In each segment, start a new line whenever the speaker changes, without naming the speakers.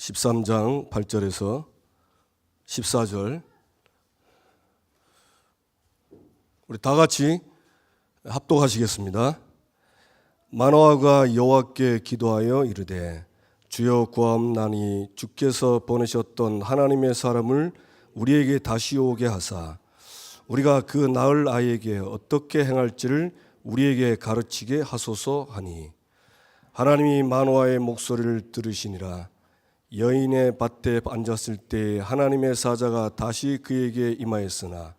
13장 8절에서 14절 우리 다 같이 합독하시겠습니다. 마노아가 여호와께 기도하여 이르되 주여 구하옵나니 주께서 보내셨던 하나님의 사람을 우리에게 다시 오게 하사 우리가 그 낳을 아이에게 어떻게 행할지를 우리에게 가르치게 하소서 하니 하나님이 마노아의 목소리를 들으시니라. 여인의 밭에 앉았을 때 하나님의 사자가 다시 그에게 임하였으나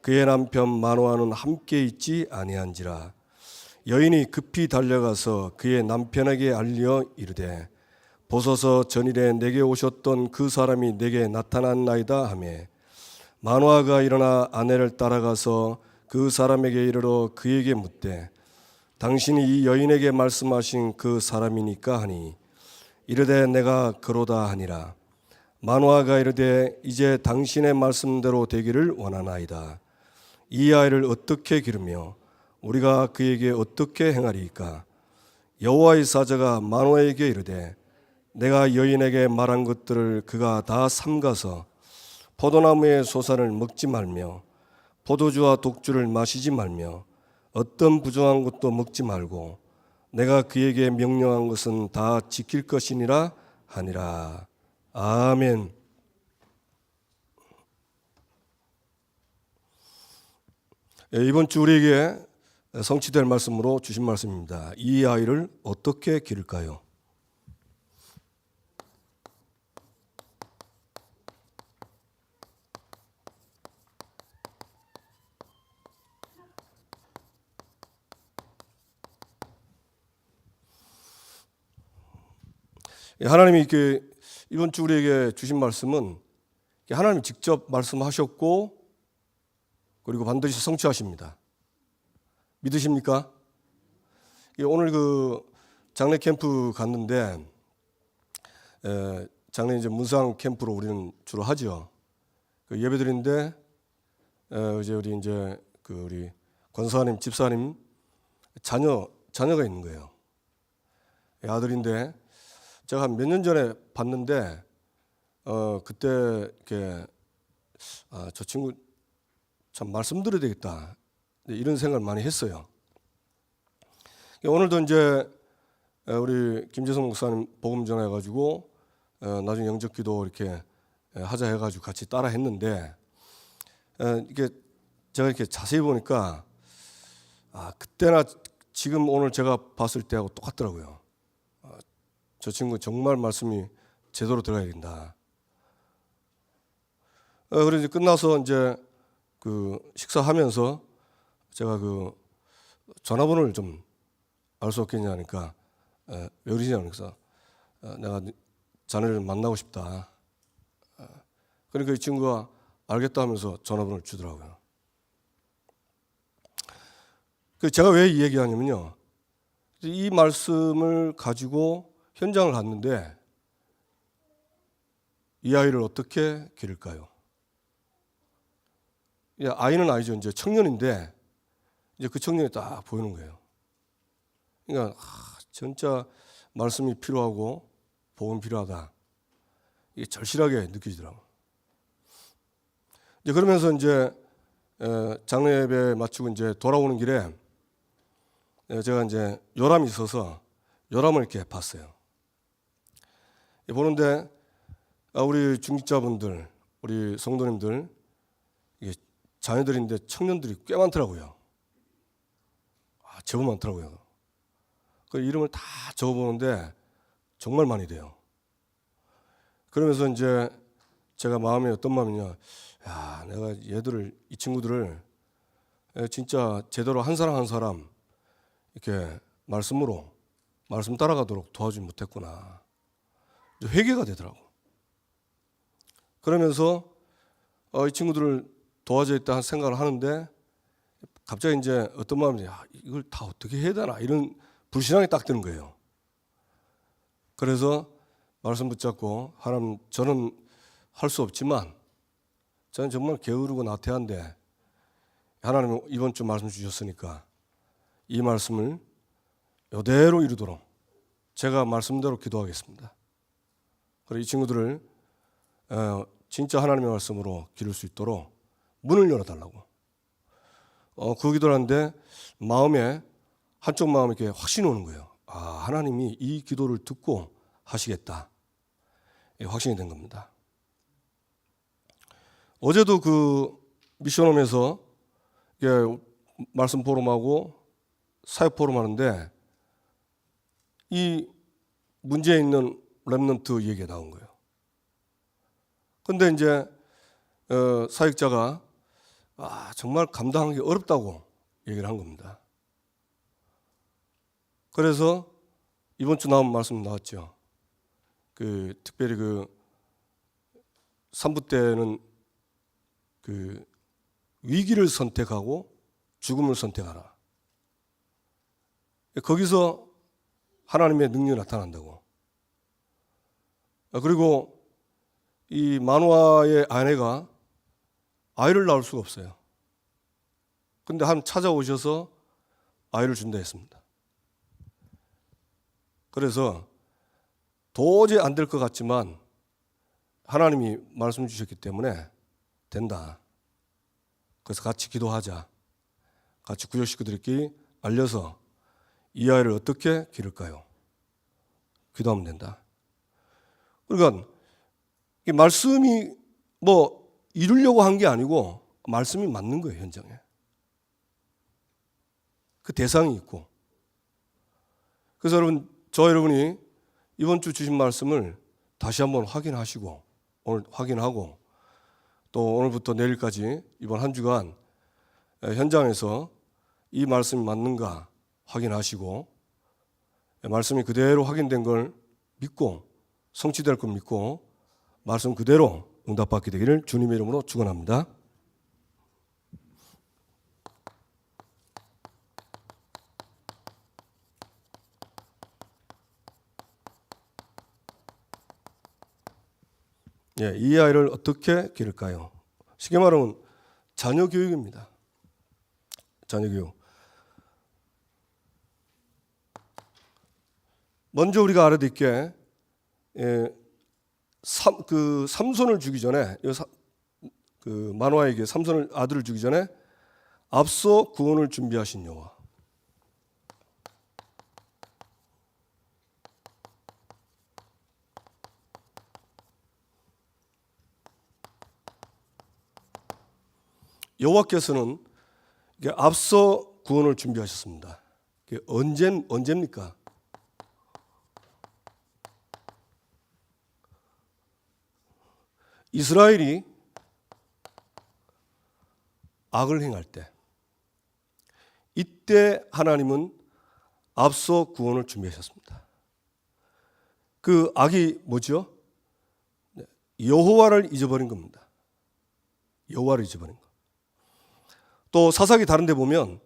그의 남편 마노아는 함께 있지 아니한지라. 여인이 급히 달려가서 그의 남편에게 알려 이르되 보소서 전일에 내게 오셨던 그 사람이 내게 나타났나이다 하매 마노아가 일어나 아내를 따라가서 그 사람에게 이르러 그에게 묻되 당신이 이 여인에게 말씀하신 그 사람이니까 하니 이르되 내가 그로다 하니라. 마노아가 이르되 이제 당신의 말씀대로 되기를 원하나이다. 이 아이를 어떻게 기르며 우리가 그에게 어떻게 행하리이까? 여호와의 사자가 마노아에게 이르되 내가 여인에게 말한 것들을 그가 다 삼가서 포도나무의 소산을 먹지 말며 포도주와 독주를 마시지 말며 어떤 부정한 것도 먹지 말고 내가 그에게 명령한 것은 다 지킬 것이니라 하니라. 아멘. 이번 주 우리에게 성취될 말씀으로 주신 말씀입니다. 이 아이를 어떻게 기를까요? 하나님이 이렇게 이번 주 우리에게 주신 말씀은 하나님이 직접 말씀하셨고 그리고 반드시 성취하십니다. 믿으십니까? 오늘 그 장례 캠프 갔는데 장례 이제 문상 캠프로 우리는 주로 하죠. 그 예배 드리는데 이제 우리 권사님 집사님 자녀가 있는 거예요. 아들인데 제가 한 몇 년 전에 봤는데 그때 이렇게 저 친구 참 말씀드려야 되겠다 이런 생각을 많이 했어요. 오늘도 이제 우리 김재성 목사님 복음 전해가지고 나중에 영접기도 이렇게 하자 해가지고 같이 따라 했는데 이게 제가 이렇게 자세히 보니까 그때나 지금 오늘 제가 봤을 때하고 똑같더라고요. 저 친구 정말 말씀이 제대로 들어가야 된다. 그래서 이제 끝나서 이제 그 식사하면서 제가 그 전화번호를 좀 알 수 없겠냐 하니까 왜 그러시냐 하니까 내가 자네를 만나고 싶다. 그러니까 이 친구가 알겠다 하면서 전화번호를 주더라고요. 제가 왜 이 얘기하냐면요. 이 말씀을 가지고 현장을 갔는데 이 아이를 어떻게 기를까요? 아이는 아이죠. 이제 청년인데 이제 그 청년이 딱 보이는 거예요. 그러니까 진짜 말씀이 필요하고 복음 필요하다. 이게 절실하게 느껴지더라고요. 이제 그러면서 이제 장례 예배 마치고 이제 돌아오는 길에 제가 이제 요람이 있어서 요람을 이렇게 봤어요. 보는데 우리 중직자분들, 우리 성도님들 이게 자녀들인데 청년들이 꽤 많더라고요. 제법 많더라고요. 그 이름을 다 적어보는데 정말 많이 돼요. 그러면서 이제 제가 마음에 어떤 마음이냐, 내가 이 친구들을 진짜 제대로 한 사람 한 사람 이렇게 말씀 따라가도록 도와주지 못했구나. 회개가 되더라고. 그러면서 이 친구들을 도와줘야겠다 생각을 하는데 갑자기 이제 어떤 마음이 이걸 다 어떻게 해야 되나 이런 불신앙이 딱 드는 거예요. 그래서 말씀 붙잡고 하나님 저는 할 수 없지만 저는 정말 게으르고 나태한데 하나님 이번 주 말씀 주셨으니까 이 말씀을 이대로 이루도록 제가 말씀대로 기도하겠습니다. 그래 이 친구들을 진짜 하나님의 말씀으로 기를 수 있도록 문을 열어달라고. 그 기도를 하는데 마음에 한쪽 마음에 이렇게 확신이 오는 거예요. 아, 하나님이 이 기도를 듣고 하시겠다. 확신이 된 겁니다. 어제도 그 미션홈에서 말씀 포럼하고 사역 포럼 하는데 이 문제에 있는 렘넌트 얘기가 나온 거예요. 근데 이제 사역자가 정말 감당하기 어렵다고 얘기를 한 겁니다. 그래서 이번 주 나온 말씀 나왔죠. 특별히 3부 때는 위기를 선택하고 죽음을 선택하라. 거기서 하나님의 능력이 나타난다고. 그리고 이 만화의 아내가 아이를 낳을 수가 없어요. 근데 찾아오셔서 아이를 준다 했습니다. 그래서 도저히 안 될 것 같지만 하나님이 말씀 주셨기 때문에 된다. 그래서 같이 기도하자. 같이 구역 식구들끼리 알려서 이 아이를 어떻게 기를까요? 기도하면 된다. 그러니까 이 말씀이 이루려고 한 게 아니고 말씀이 맞는 거예요, 현장에. 그 대상이 있고. 그래서 여러분이 이번 주 주신 말씀을 다시 한번 확인하시고 오늘 확인하고 또 오늘부터 내일까지 이번 한 주간 현장에서 이 말씀이 맞는가 확인하시고 말씀이 그대로 확인된 걸 믿고 성취될 걸 믿고 말씀 그대로 응답받게 되기를 주님의 이름으로 축원합니다. 이 아이를 어떻게 기를까요? 쉽게 말하면 자녀 교육입니다. 자녀 교육. 먼저 우리가 알아야 될 게 삼손을 주기 전에 마노아에게 아들을 주기 전에 앞서 구원을 준비하신 여호와. 여호와께서는 앞서 구원을 준비하셨습니다. 언제입니까? 이스라엘이 악을 행할 때, 이때 하나님은 앞서 구원을 준비하셨습니다. 그 악이 뭐죠? 여호와를 잊어버린 겁니다. 여호와를 잊어버린 것. 또 사사기 다른 데 보면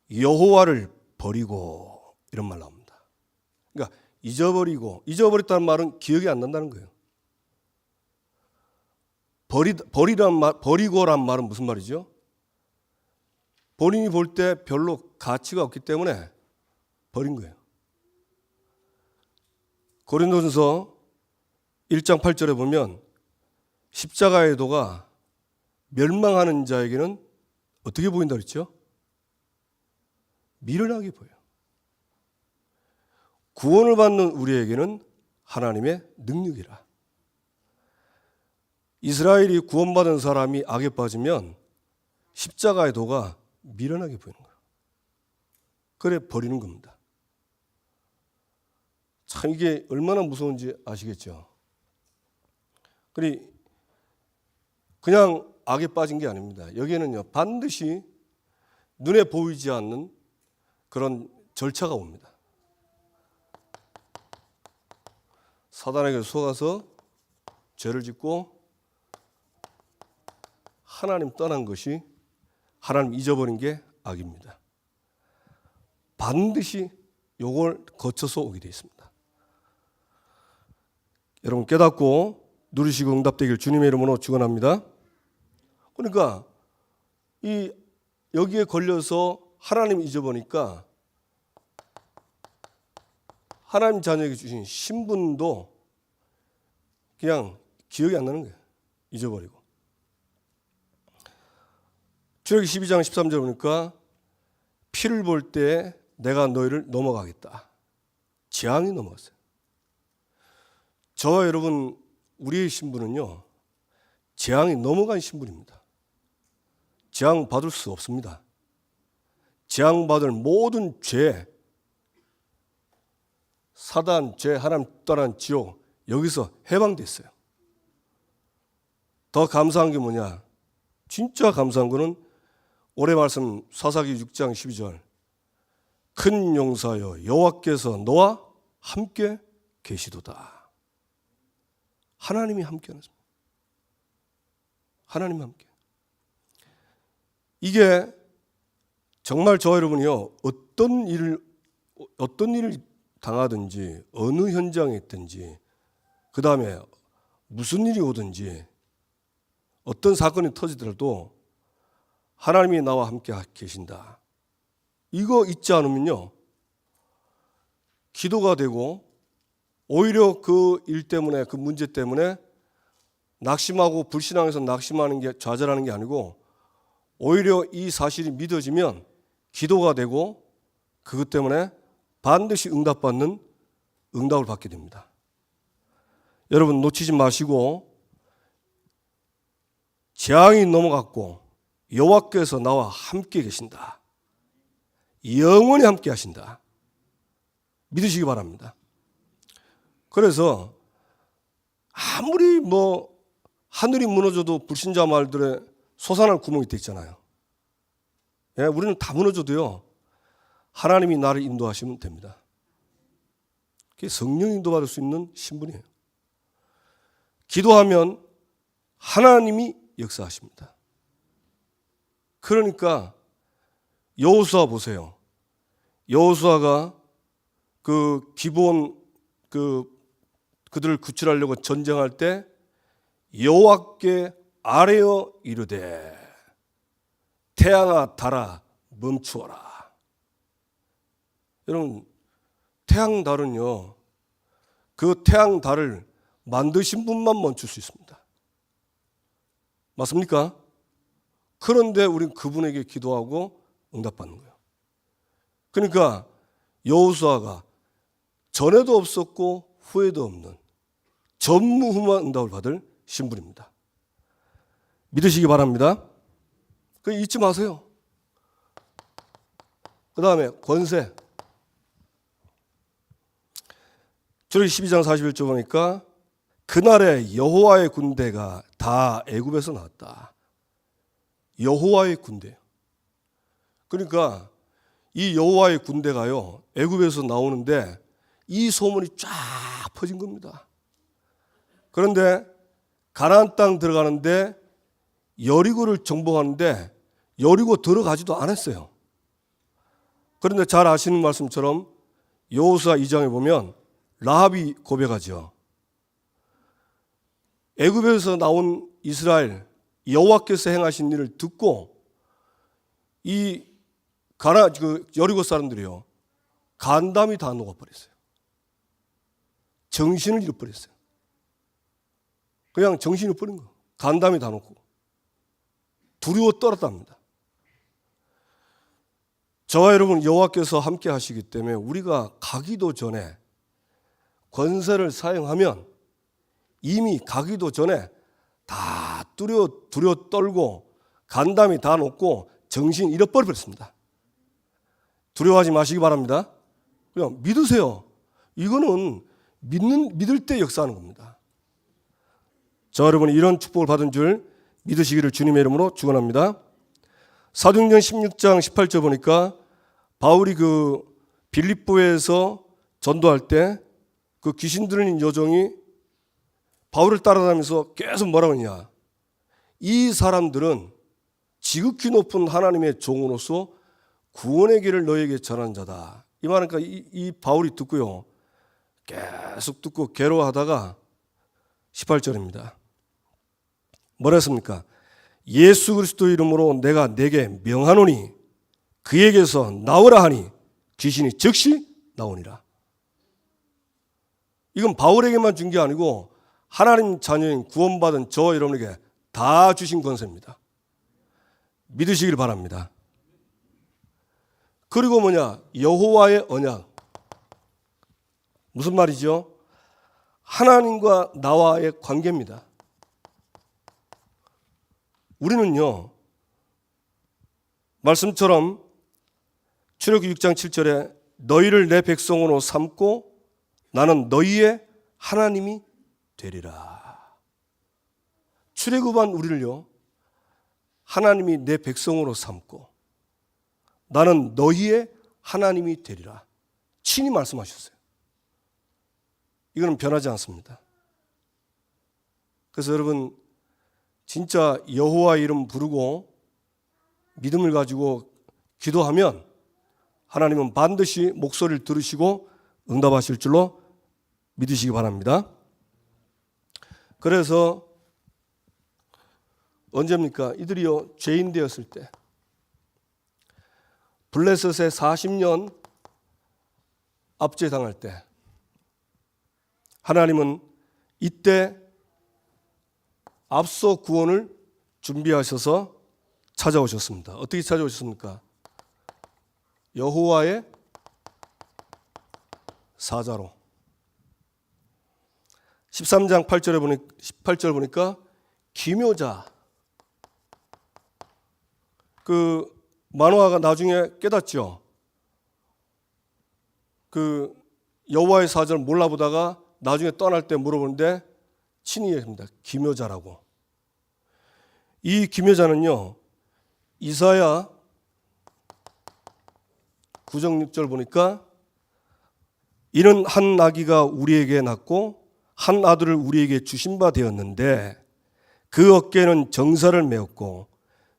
여호와를 버리고 이런 말 나옵니다. 그러니까 잊어버렸다는 말은 기억이 안 난다는 거예요. 버리고란 말은 무슨 말이죠? 본인이 볼 때 별로 가치가 없기 때문에 버린 거예요. 고린도전서 1장 8절에 보면 십자가의 도가 멸망하는 자에게는 어떻게 보인다 그랬죠? 미련하게 보여요. 구원을 받는 우리에게는 하나님의 능력이라. 이스라엘이 구원받은 사람이 악에 빠지면 십자가의 도가 미련하게 보이는 거예요. 그래 버리는 겁니다. 참 이게 얼마나 무서운지 아시겠죠? 그냥 악에 빠진 게 아닙니다. 여기에는요 반드시 눈에 보이지 않는 그런 절차가 옵니다. 사단에게 속아서 죄를 짓고 하나님 떠난 것이 하나님 잊어버린 게 악입니다. 반드시 요걸 거쳐서 오게 되어 있습니다. 여러분 깨닫고 누리시고 응답되길 주님의 이름으로 축원합니다. 그러니까 여기에 걸려서 하나님 잊어보니까 하나님 자녀에게 주신 신분도 그냥 기억이 안 나는 거예요. 잊어버리고. 출애굽기 12장 13절 보니까 피를 볼 때 내가 너희를 넘어가겠다. 재앙이 넘어갔어요. 저와 여러분, 우리의 신분은요, 재앙이 넘어간 신분입니다. 재앙 받을 수 없습니다. 재앙 받을 모든 죄, 사단, 죄, 하나님 떠난 지옥, 여기서 해방됐어요. 더 감사한 게 뭐냐? 진짜 감사한 거는 올해 말씀 사사기 6장 12절, 큰 용사여 여호와께서 너와 함께 계시도다. 하나님이 함께 하셨습니다. 하나님이 함께. 이게 정말 저 여러분이요, 어떤 일을 당하든지 어느 현장에 있든지 그 다음에 무슨 일이 오든지 어떤 사건이 터지더라도 하나님이 나와 함께 계신다. 이거 잊지 않으면요, 기도가 되고 오히려 그 일 때문에, 그 문제 때문에 낙심하고 불신앙에서 낙심하는 게, 좌절하는 게 아니고 오히려 이 사실이 믿어지면 기도가 되고 그것 때문에 반드시 응답을 받게 됩니다. 여러분 놓치지 마시고, 재앙이 넘어갔고 여호와께서 나와 함께 계신다. 영원히 함께 하신다. 믿으시기 바랍니다. 그래서 아무리 하늘이 무너져도 불신자 말들의 솟아날 구멍이 돼 있잖아요. 예, 우리는 다 무너져도요, 하나님이 나를 인도하시면 됩니다. 그게 성령 인도받을 수 있는 신분이에요. 기도하면 하나님이 역사하십니다. 그러니까 여호수아 보세요. 여호수아가 그 기브온 그들을 구출하려고 전쟁할 때 여호와께 아뢰어 이르되 태양아 달아 멈추어라. 여러분, 태양 달은요, 그 태양 달을 만드신 분만 멈출 수 있습니다. 맞습니까? 그런데 우린 그분에게 기도하고 응답받는 거예요. 그러니까 여호수아가 전에도 없었고 후에도 없는 전무후무한 응답을 받을 신분입니다. 믿으시기 바랍니다. 그 잊지 마세요. 그 다음에 권세. 출애굽기 12장 41절 보니까 그날에 여호와의 군대가 다 애굽에서 나왔다. 여호와의 군대. 그러니까 이 여호와의 군대가요, 애굽에서 나오는데 이 소문이 쫙 퍼진 겁니다. 그런데 가나안 땅 들어가는데 여리고를 정복하는데 여리고 들어가지도 않았어요. 그런데 잘 아시는 말씀처럼 여호수아 2장에 보면 라합이 고백하죠. 애굽에서 나온 이스라엘 여호와께서 행하신 일을 듣고 이 여리고 사람들이요, 간담이 다 녹아버렸어요. 정신을 잃어버렸어요. 그냥 정신을 버린 거예요. 간담이 다 녹고 두려워 떨었답니다. 저와 여러분, 여호와께서 함께 하시기 때문에 우리가 가기도 전에 권세를 사용하면 이미 가기도 전에 다 두려워 떨고 간담이 다 녹고 정신 잃어버렸습니다. 두려워하지 마시기 바랍니다. 그냥 믿으세요. 이거는 믿을 때 역사하는 겁니다. 저 여러분이 이런 축복을 받은 줄 믿으시기를 주님의 이름으로 축원합니다. 사도행전 16장 18절 보니까 바울이 그 빌립보에서 전도할 때 그 귀신 들린 여종이 바울을 따라다니면서 계속 뭐라고 하냐, 이 사람들은 지극히 높은 하나님의 종으로서 구원의 길을 너에게 전한 자다. 이 말이니까 이 바울이 듣고요, 계속 듣고 괴로워하다가 18절입니다. 뭐라 했습니까? 예수 그리스도 이름으로 내가 내게 명하노니 그에게서 나오라 하니 귀신이 즉시 나오니라. 이건 바울에게만 준 게 아니고 하나님 자녀인 구원받은 저 여러분에게 다 주신 권세입니다. 믿으시길 바랍니다. 그리고 뭐냐? 여호와의 언약. 무슨 말이죠? 하나님과 나와의 관계입니다. 우리는요, 말씀처럼 출애굽기 6장 7절에 너희를 내 백성으로 삼고 나는 너희의 하나님이 되리라. 출애굽한 우리를요, 하나님이 내 백성으로 삼고 나는 너희의 하나님이 되리라. 친히 말씀하셨어요. 이거는 변하지 않습니다. 그래서 여러분, 진짜 여호와 이름 부르고 믿음을 가지고 기도하면 하나님은 반드시 목소리를 들으시고 응답하실 줄로 믿으시기 바랍니다. 그래서 언제입니까? 이들이요, 죄인 되었을 때, 블레셋에 40년 압제당할 때 하나님은 이때 앞서 구원을 준비하셔서 찾아오셨습니다. 어떻게 찾아오셨습니까? 여호와의 사자로. 13장 18절 보니까 기묘자. 그 마노아가 나중에 깨닫죠. 그 여호와의 사자를 몰라보다가 나중에 떠날 때 물어보는데 친히 얘기합니다. 기묘자라고. 이 기묘자는요, 이사야 9장 6절 보니까 이는 한 나귀가 우리에게 낳고 한 아들을 우리에게 주신 바 되었는데 그 어깨에는 정사를 메었고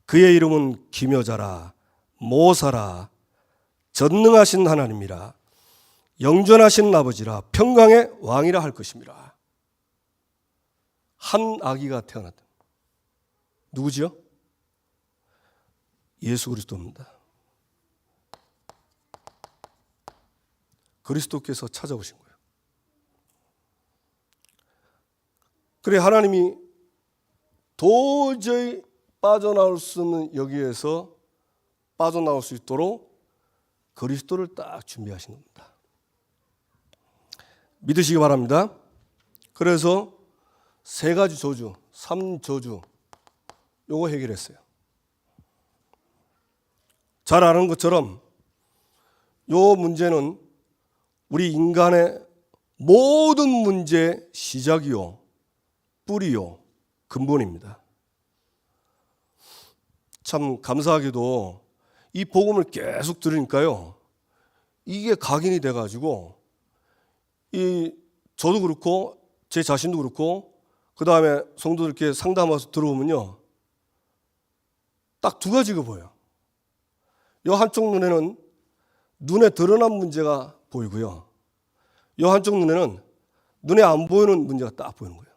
그의 이름은 기묘자라 모사라 전능하신 하나님이라 영전하신 아버지라 평강의 왕이라 할 것입니다. 한 아기가 태어났다. 누구지요? 예수 그리스도입니다. 그리스도께서 찾아오신 거예요. 그래 하나님이 도저히 빠져나올 수 없는 여기에서 빠져나올 수 있도록 그리스도를 딱 준비하신 겁니다. 믿으시기 바랍니다. 그래서 세 가지 저주, 3저주 요거 해결했어요. 잘 아는 것처럼 요 문제는 우리 인간의 모든 문제의 시작이요, 뿌리요, 근본입니다. 참 감사하게도 이 복음을 계속 들으니까요, 이게 각인이 돼가지고 저도 그렇고 제 자신도 그렇고 그 다음에 성도들께 상담해서 들어보면요, 딱 두 가지가 보여요. 요 한쪽 눈에는 눈에 드러난 문제가 보이고요, 요 한쪽 눈에는 눈에 안 보이는 문제가 딱 보이는 거예요.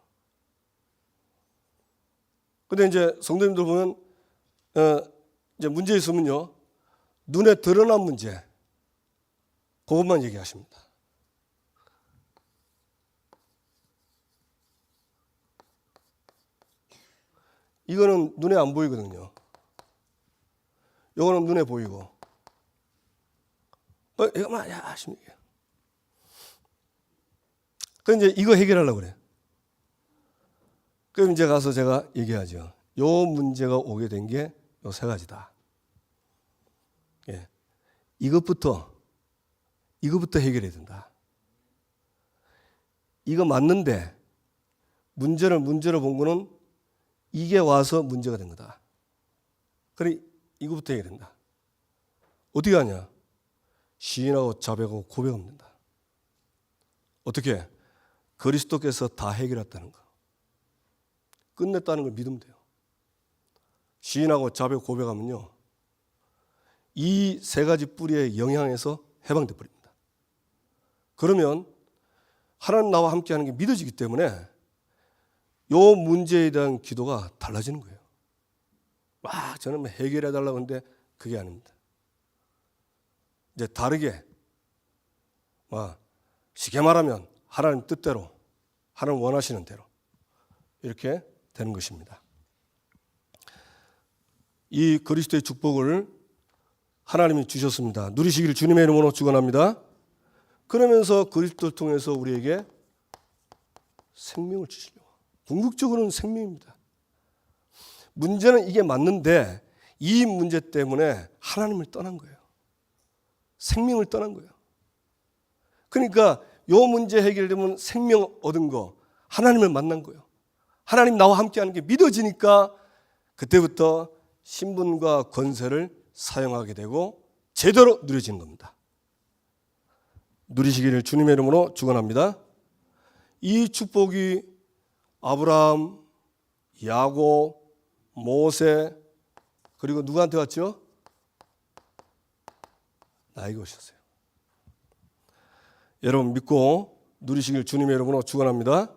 근데 이제 성도님들 보면 이제 문제 있으면요, 눈에 드러난 문제 그것만 얘기하십니다. 이거는 눈에 안 보이거든요. 이거는 눈에 보이고. 이거 뭐야 하십니까? 그럼 이제 이거 해결하려고 그래요. 그럼 이제 가서 제가 얘기하죠. 요 문제가 오게 된 게 요 세 가지다. 예. 이것부터 해결해야 된다. 이거 맞는데 문제를 문제로 본 거는 이게 와서 문제가 된 거다. 그래 이거부터 해결된다. 어떻게 하냐? 시인하고 자백하고 고백하면 된다. 어떻게? 그리스도께서 다 해결했다는 거. 끝냈다는 걸 믿으면 돼요. 시인하고 자백 고백하면요, 이 세 가지 뿌리의 영향에서 해방돼 버립니다. 그러면 하나님 나와 함께하는 게 믿어지기 때문에 요 문제에 대한 기도가 달라지는 거예요. 막 저는 해결해 달라고 하는데 그게 아닙니다. 이제 다르게 쉽게 말하면 하나님 뜻대로, 하나님 원하시는 대로 이렇게 되는 것입니다. 이 그리스도의 축복을 하나님이 주셨습니다. 누리시기를 주님의 이름으로 축원합니다. 그러면서 그리스도를 통해서 우리에게 생명을 주시려고. 궁극적으로는 생명입니다. 문제는 이게 맞는데 이 문제 때문에 하나님을 떠난 거예요. 생명을 떠난 거예요. 그러니까 이 문제 해결되면 생명 얻은 거, 하나님을 만난 거예요. 하나님 나와 함께하는 게 믿어지니까 그때부터 신분과 권세를 사용하게 되고 제대로 누려지는 겁니다. 누리시기를 주님의 이름으로 축원합니다. 이 축복이 아브라함, 야곱, 모세 그리고 누구한테 왔죠? 나에게 오셨어요. 여러분 믿고 누리시길 주님의 이름으로 축원합니다.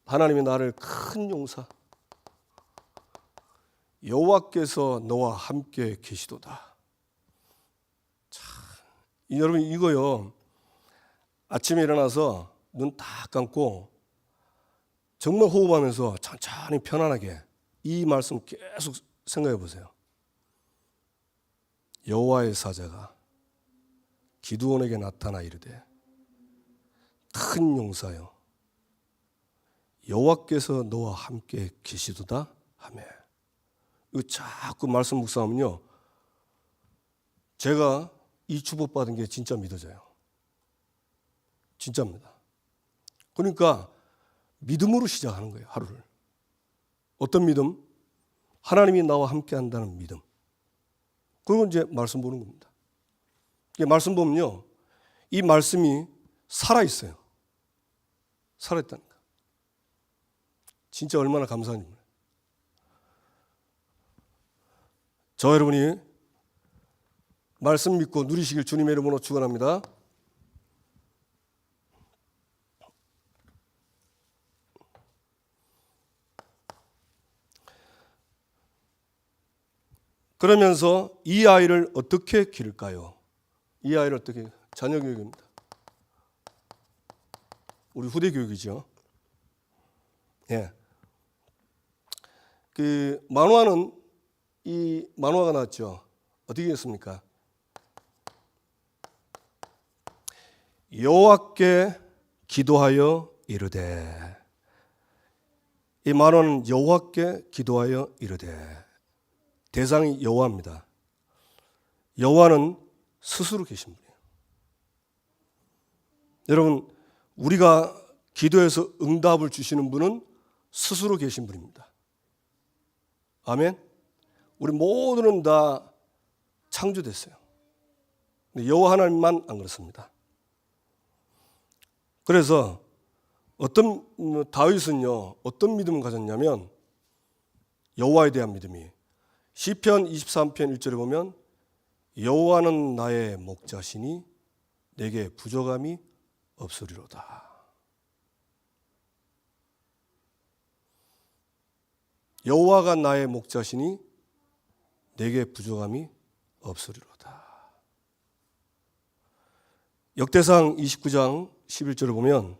하나님이 나를 큰 용사 여호와께서 너와 함께 계시도다. 참, 여러분 이거요. 아침에 일어나서 눈 딱 감고 정말 호흡하면서 천천히 편안하게 이 말씀 계속 생각해 보세요. 여호와의 사자가 기드온에게 나타나 이르되 큰 용사여 여호와께서 너와 함께 계시도다 하며 이거 자꾸 말씀 묵상하면요 제가 이 축복받은 게 진짜 믿어져요. 진짜입니다. 그러니까 믿음으로 시작하는 거예요. 하루를. 어떤 믿음? 하나님이 나와 함께 한다는 믿음. 그리고 이제 말씀 보는 겁니다. 말씀 보면요 이 말씀이 살아있어요. 살아있다니까. 진짜 얼마나 감사한 일이에요. 저 여러분이 말씀 믿고 누리시길 주님의 이름으로 축원합니다. 그러면서 이 아이를 어떻게 기를까요? 이 아이를 어떻게? 자녀 교육입니다. 우리 후대 교육이죠. 예. 그 만화는 이 만화가 나왔죠. 어떻게 했습니까? 여호와께 기도하여 이르되. 이 만화는 여호와께 기도하여 이르되. 대상이 여호와입니다. 여호와는 스스로 계신 분이에요. 여러분 우리가 기도해서 응답을 주시는 분은 스스로 계신 분입니다. 아멘. 우리 모두는 다 창조됐어요. 근데 여호와 하나님만 안 그렇습니다. 그래서 다윗은요 어떤 믿음을 가졌냐면 여호와에 대한 믿음이 시편 23편 1절에 보면 여호와는 나의 목자시니 내게 부족함이 없으리로다. 여호와가 나의 목자시니 내게 부족함이 없으리로다. 역대상 29장 11절을 보면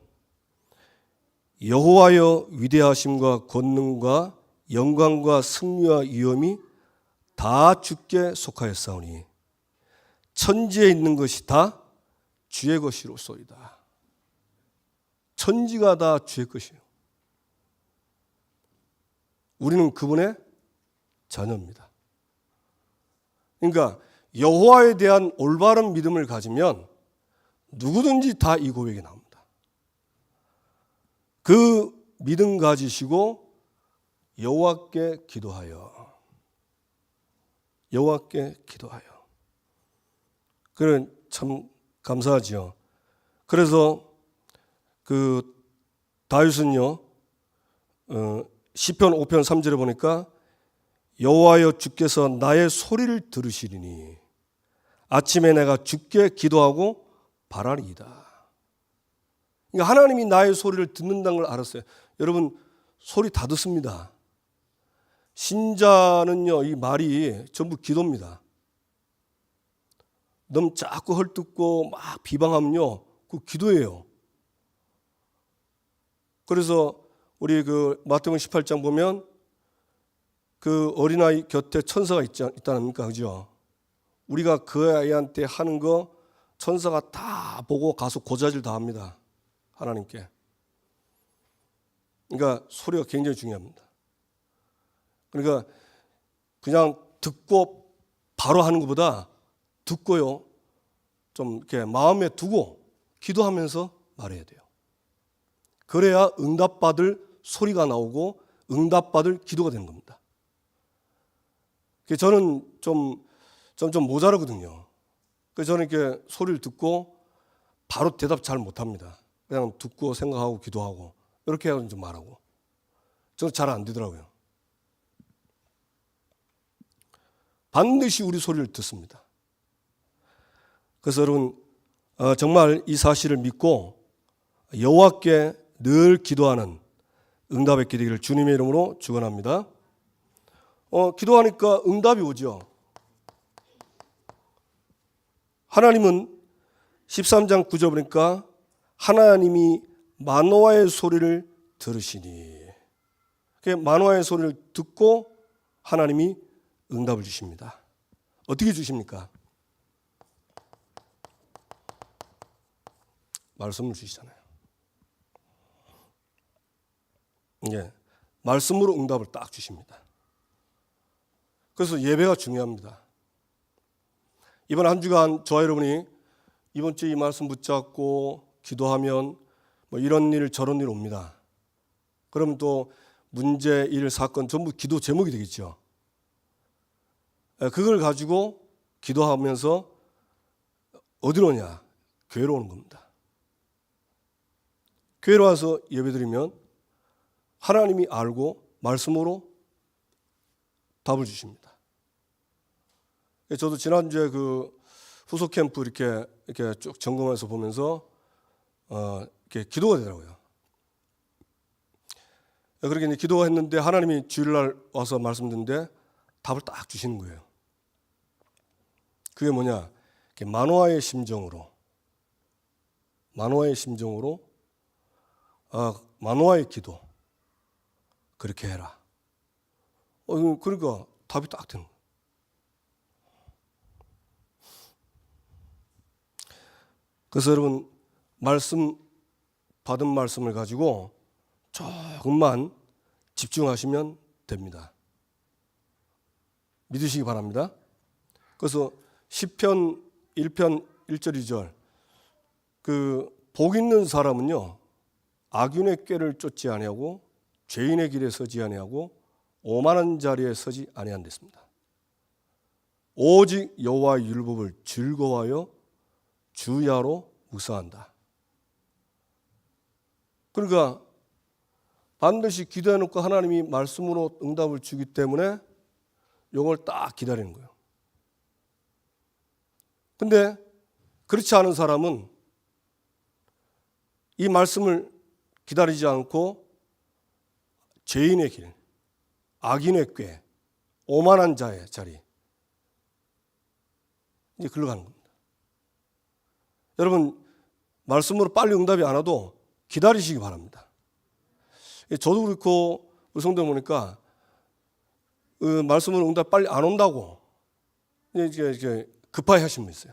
여호와여 위대하심과 권능과 영광과 승리와 위엄이 다 주께 속하였사오니 천지에 있는 것이 다 주의 것이로소이다. 천지가 다 주의 것이에요. 우리는 그분의 자녀입니다. 그러니까 여호와에 대한 올바른 믿음을 가지면 누구든지 다 이 고백이 나옵니다. 그 믿음 가지시고 여호와께 기도하여 여호와께 기도하여. 그는 참 감사하지요. 그래서 그 다윗은요 시편 5편 3절에 보니까 여호와여 주께서 나의 소리를 들으시리니 아침에 내가 주께 기도하고 바라리이다. 그러니까 하나님이 나의 소리를 듣는다는 걸 알았어요. 여러분 소리 다 듣습니다. 신자는요 이 말이 전부 기도입니다. 너무 자꾸 헐뜯고 막 비방하면요 그 기도예요. 그래서 우리 그 마태복음 18장 보면 그 어린아이 곁에 천사가 있다니까, 그죠? 우리가 그 아이한테 하는 거 천사가 다 보고 가서 고자질 다 합니다. 하나님께. 그러니까 소리가 굉장히 중요합니다. 그러니까 그냥 듣고 바로 하는 것보다 듣고요, 좀 이렇게 마음에 두고 기도하면서 말해야 돼요. 그래야 응답받을 소리가 나오고 응답받을 기도가 되는 겁니다. 저는 좀 모자라거든요. 그래서 저는 이렇게 소리를 듣고 바로 대답 잘 못합니다. 그냥 듣고 생각하고 기도하고 이렇게 해서 좀 말하고. 저는 잘 안 되더라고요. 반드시 우리 소리를 듣습니다. 그래서 여러분, 정말 이 사실을 믿고 여호와께 늘 기도하는 응답의 기도기를 주님의 이름으로 축원합니다. 기도하니까 응답이 오죠. 하나님은 13장 9절 보니까 하나님이 마노아의 소리를 들으시니, 마노아의 소리를 듣고 하나님이 응답을 주십니다. 어떻게 주십니까? 말씀을 주시잖아요. 예, 말씀으로 응답을 딱 주십니다. 그래서 예배가 중요합니다. 이번 한 주간 저와 여러분이 이번 주에 이 말씀 붙잡고 기도하면 뭐 이런 일 저런 일 옵니다. 그럼 또 문제, 일, 사건 전부 기도 제목이 되겠죠. 그걸 가지고 기도하면서 어디로 오냐? 교회로 오는 겁니다. 교회로 와서 예배드리면 하나님이 알고 말씀으로 답을 주십니다. 저도 지난주에 그 후속 캠프 이렇게 쭉 점검해서 보면서 이렇게 기도가 되더라고요. 그렇게 이제 기도가 했는데 하나님이 주일날 와서 말씀드렸는데 답을 딱 주시는 거예요. 그게 뭐냐? 마노아의 심정으로 마노아의 기도 그렇게 해라. 그러니까 답이 딱 되는 거예요. 그래서 여러분, 말씀 받은 말씀을 가지고 조금만 집중하시면 됩니다. 믿으시기 바랍니다. 그래서 시편 1편 1절 2절 복 있는 사람은요, 악인의 꾀를 쫓지 아니하고 죄인의 길에 서지 아니하고 오만한 자리에 서지 아니한댔습니다. 오직 여호와의 율법을 즐거워하여 주야로 묵상한다. 그러니까 반드시 기도해놓고 하나님이 말씀으로 응답을 주기 때문에 이걸 딱 기다리는 거예요. 근데 그렇지 않은 사람은 이 말씀을 기다리지 않고 죄인의 길, 악인의 꾀, 오만한 자의 자리, 이제 글로 가는 겁니다. 여러분, 말씀으로 빨리 응답이 안 와도 기다리시기 바랍니다. 저도 그렇고 우리 성도 보니까 말씀으로 응답 빨리 안 온다고 이제 급하게 하신 분 있어요.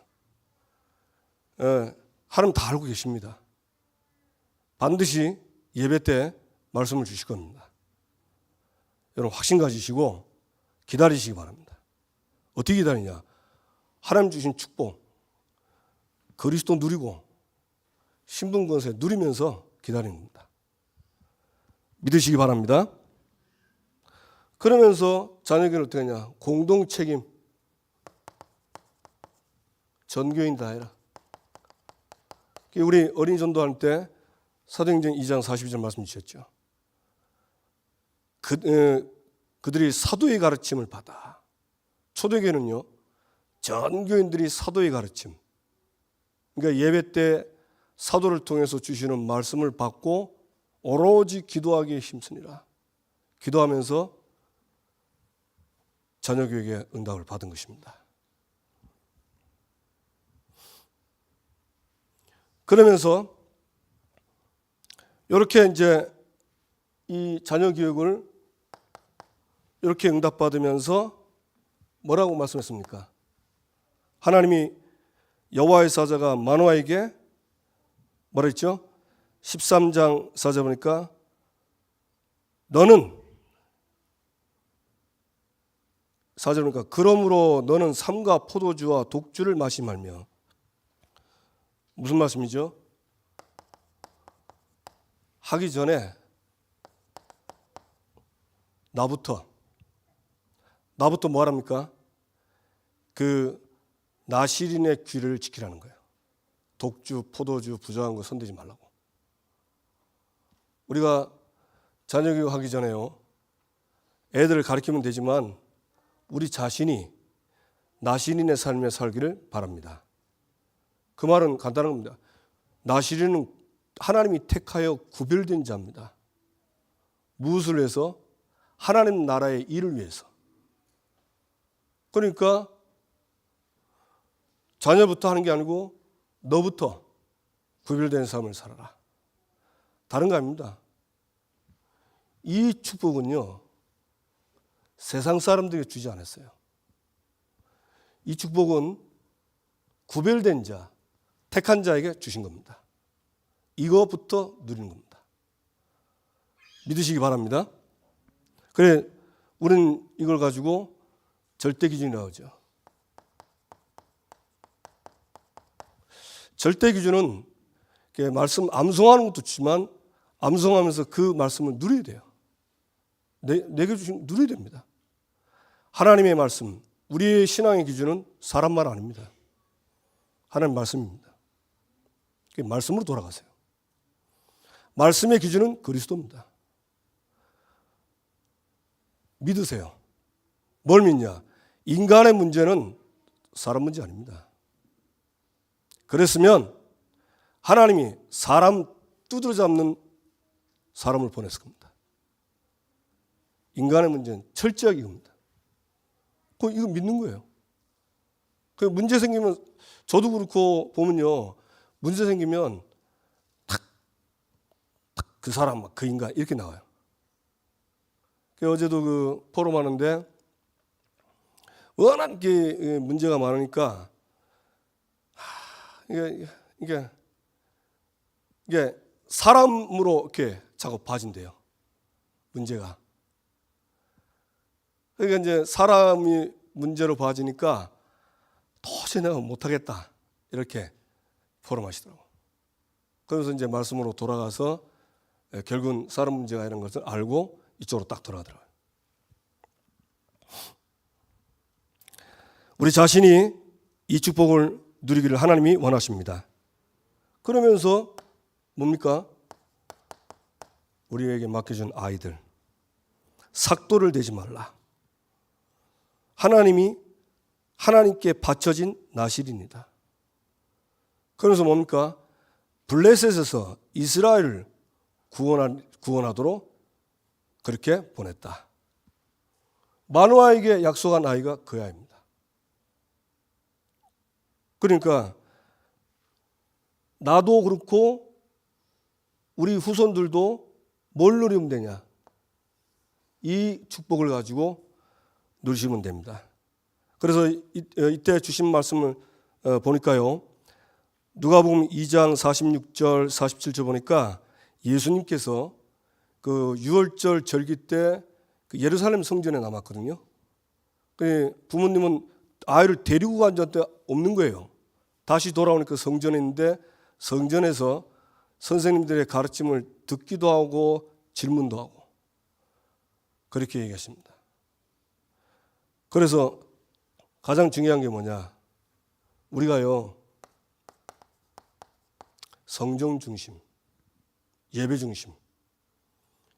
하나님 다 알고 계십니다. 반드시 예배 때 말씀을 주실 겁니다. 여러분, 확신 가지시고 기다리시기 바랍니다. 어떻게 기다리냐? 하나님 주신 축복, 그리스도 누리고 신분 권세 누리면서 기다리는 겁니다. 믿으시기 바랍니다. 그러면서 자녀교회를 어떻게 하냐? 공동 책임, 전교인 다 해라. 우리 어린이 전도할 때 사도행전 2장 42절 말씀 주셨죠. 그들이 사도의 가르침을 받아. 초대교회는요, 전 교인들이 사도의 가르침, 그러니까 예배 때 사도를 통해서 주시는 말씀을 받고 오로지 기도하기에 힘쓰니라. 기도하면서 자녀교육의 응답을 받은 것입니다. 그러면서 이렇게 이제 이 자녀 교육을 이렇게 응답받으면서 뭐라고 말씀했습니까? 하나님이 여호와의 사자가 마노아에게 뭐라 했죠? 13장 4절 보니까 너는 4절 보니까 그러므로 너는 삼가 포도주와 독주를 마시 말며 무슨 말씀이죠? 하기 전에 나부터 뭐 하랍니까? 그 나시린의 귀를 지키라는 거예요. 독주, 포도주, 부정한 거 손대지 말라고. 우리가 자녀 교육하기 전에요. 애들을 가르치면 되지만 우리 자신이 나시린의 삶에 살기를 바랍니다. 그 말은 간단한 겁니다. 나시린은 하나님이 택하여 구별된 자입니다. 무엇을 위해서? 하나님 나라의 일을 위해서. 그러니까 자녀부터 하는 게 아니고 너부터 구별된 삶을 살아라. 다른 거 아닙니다. 이 축복은요, 세상 사람들에게 주지 않았어요. 이 축복은 구별된 자, 택한 자에게 주신 겁니다. 이거부터 누리는 겁니다. 믿으시기 바랍니다. 그래, 우리는 이걸 가지고 절대 기준이 나오죠. 절대 기준은 말씀 암송하는 것도 좋지만 암송하면서 그 말씀을 누려야 돼요. 내게 주신 누려야 됩니다. 하나님의 말씀, 우리의 신앙의 기준은 사람 말 아닙니다. 하나님 말씀입니다. 말씀으로 돌아가세요. 말씀의 기준은 그리스도입니다. 믿으세요. 뭘 믿냐? 인간의 문제는 사람 문제 아닙니다. 그랬으면 하나님이 사람 두드러 잡는 사람을 보냈을 겁니다. 인간의 문제는 철저하게 이겁니다. 이거 믿는 거예요. 그 문제 생기면 저도 그렇고 보면요, 문제 생기면 탁 그 사람, 그 인간 이렇게 나와요. 어제도 그 포럼하는데 워낙 문제가 많으니까 이게 사람으로 이렇게 자꾸 봐진대요. 문제가. 그러니까 이제 사람이 문제로 봐지니까 도저히 내가 못하겠다 이렇게 포럼하시더라고. 그래서 이제 말씀으로 돌아가서 결국은 사람 문제가 이런 것을 알고 이쪽으로 딱 돌아가더라고요. 우리 자신이 이 축복을 누리기를 하나님이 원하십니다. 그러면서 뭡니까? 우리에게 맡겨준 아이들, 삭도를 대지 말라. 하나님께 바쳐진 나실입니다. 그래서 뭡니까? 블레셋에서 이스라엘을 구원하도록 그렇게 보냈다. 마노아에게 약속한 아이가 그 아이입니다. 그러니까 나도 그렇고 우리 후손들도 뭘 누리면 되냐? 이 축복을 가지고 누리시면 됩니다. 그래서 이때 주신 말씀을 보니까요, 누가복음 2장 46절 47절 보니까 예수님께서 그 유월절 절기 때 그 예루살렘 성전에 남았거든요. 부모님은 아이를 데리고 간 적도 없는 거예요. 다시 돌아오니까 성전에 있는데 성전에서 선생님들의 가르침을 듣기도 하고 질문도 하고 그렇게 얘기하십니다. 그래서 가장 중요한 게 뭐냐? 우리가요, 성경 중심, 예배 중심,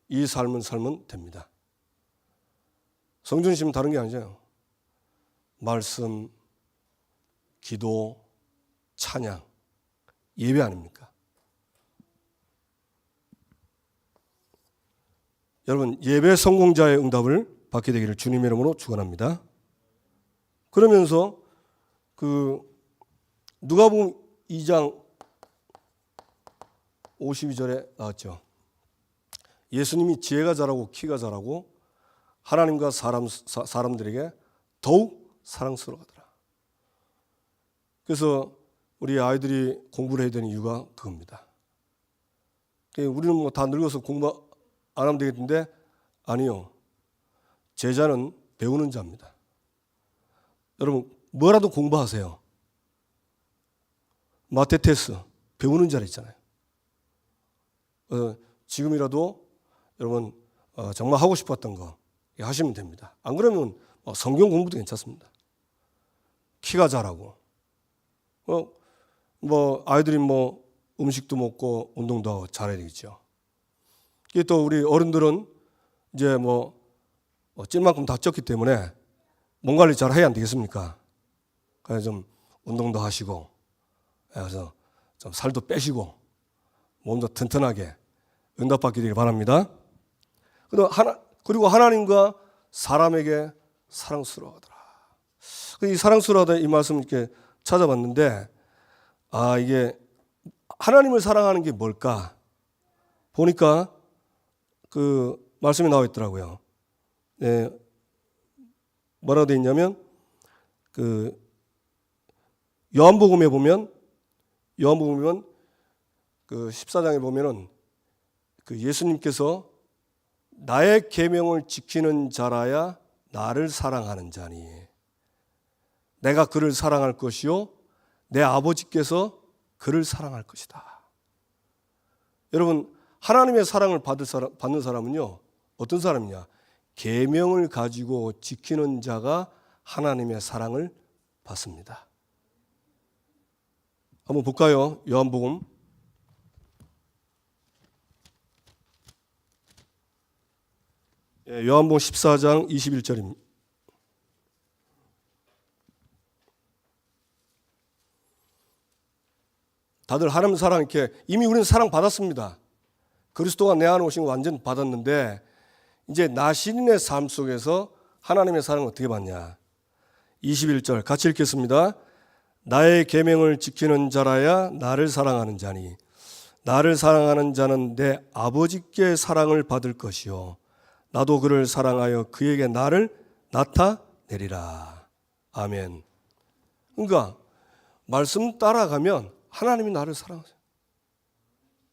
이 삶을 살면 됩니다. 성경 중심은 다른 게 아니잖아요. 말씀, 기도, 찬양, 예배 아닙니까? 여러분, 예배 성공자의 응답을 받게 되기를 주님의 이름으로 축원합니다. 그러면서 그 누가복음 2장 52절에 나왔죠. 예수님이 지혜가 자라고 키가 자라고 하나님과 사람들에게 더욱 사랑스러워하더라. 그래서 우리 아이들이 공부를 해야 되는 이유가 그겁니다. 우리는 뭐 다 늙어서 공부 안 하면 되겠는데 아니요. 제자는 배우는 자입니다. 여러분 뭐라도 공부하세요. 마테테스 배우는 자라 있잖아요. 지금이라도 여러분 정말 하고 싶었던 거 하시면 됩니다. 안 그러면 성경 공부도 괜찮습니다. 키가 자라고 뭐 아이들이 뭐 음식도 먹고 운동도 하고 잘해야 되겠죠. 이게 또 우리 어른들은 이제 뭐 찔만큼 다 쪘기 때문에 몸 관리 잘 해야 안 되겠습니까? 그래서 좀 운동도 하시고 그래서 좀 살도 빼시고 몸도 튼튼하게 응답받게 되길 바랍니다. 그리고 하나님과 사람에게 사랑스러워하더라. 이 사랑스러워하다 이 말씀 이렇게 찾아봤는데 이게 하나님을 사랑하는 게 뭘까? 보니까 그 말씀이 나와 있더라고요. 네, 뭐라고 되어 있냐면 그 요한복음에 보면 그 14장에 보면은 그 예수님께서 나의 계명을 지키는 자라야 나를 사랑하는 자니 내가 그를 사랑할 것이요 내 아버지께서 그를 사랑할 것이다. 여러분 하나님의 사랑을 받는 사람은요 어떤 사람이냐? 계명을 가지고 지키는 자가 하나님의 사랑을 받습니다. 한번 볼까요? 요한복음 14장 21절입니다. 다들 하나님 사랑 이렇게 이미 우리는 사랑 받았습니다. 그리스도가 내 안에 오신 거 완전 받았는데 이제 나 신인의 삶 속에서 하나님의 사랑을 어떻게 받냐? 21절 같이 읽겠습니다. 나의 계명을 지키는 자라야 나를 사랑하는 자니 나를 사랑하는 자는 내 아버지께 사랑을 받을 것이요 나도 그를 사랑하여 그에게 나를 나타내리라. 아멘. 그러니까 말씀 따라가면 하나님이 나를 사랑하세요.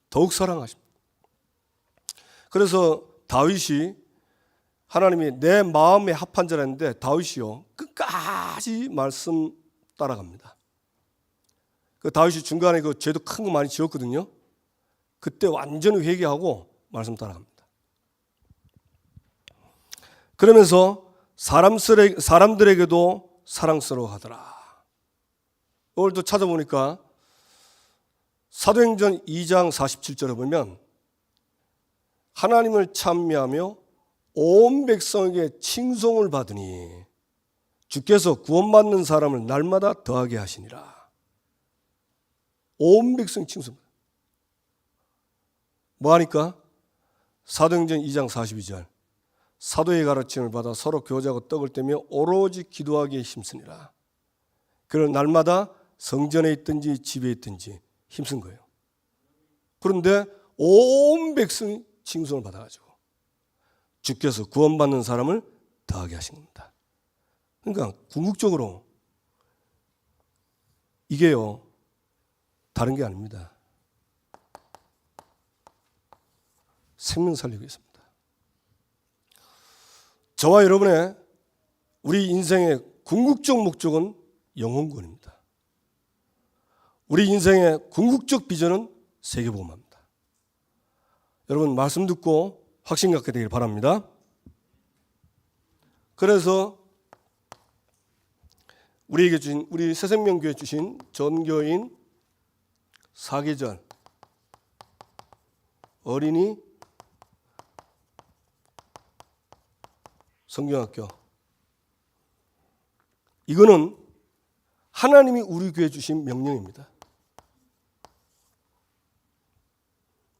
더욱 사랑하십니다. 그래서 다윗이 하나님이 내 마음에 합한 자라는데 다윗이요 끝까지 말씀 따라갑니다. 그 다윗이 중간에 그 죄도 큰 거 많이 지었거든요. 그때 완전히 회개하고 말씀 따라갑니다. 그러면서 사람들에게도 사랑스러워하더라. 오늘도 찾아보니까 사도행전 2장 47절에 보면 하나님을 찬미하며 온 백성에게 칭송을 받으니 주께서 구원받는 사람을 날마다 더하게 하시니라. 온 백성 칭송. 뭐하니까? 사도행전 2장 42절 사도의 가르침을 받아 서로 교제하고 떡을 떼며 오로지 기도하기에 힘쓰니라. 그를 날마다 성전에 있든지 집에 있든지 힘쓴 거예요. 그런데 온 백성이 칭송을 받아가지고 주께서 구원받는 사람을 더하게 하신 겁니다. 그러니까 궁극적으로 이게요 다른 게 아닙니다. 생명 살리고 있습니다. 저와 여러분의 우리 인생의 궁극적 목적은 영혼구원입니다. 우리 인생의 궁극적 비전은 세계복음화입니다. 여러분 말씀 듣고 확신 갖게 되길 바랍니다. 그래서 우리에게 주신 우리 새생명교회 주신 전교인 사계절 어린이 성경학교 이거는 하나님이 우리 교회에 주신 명령입니다.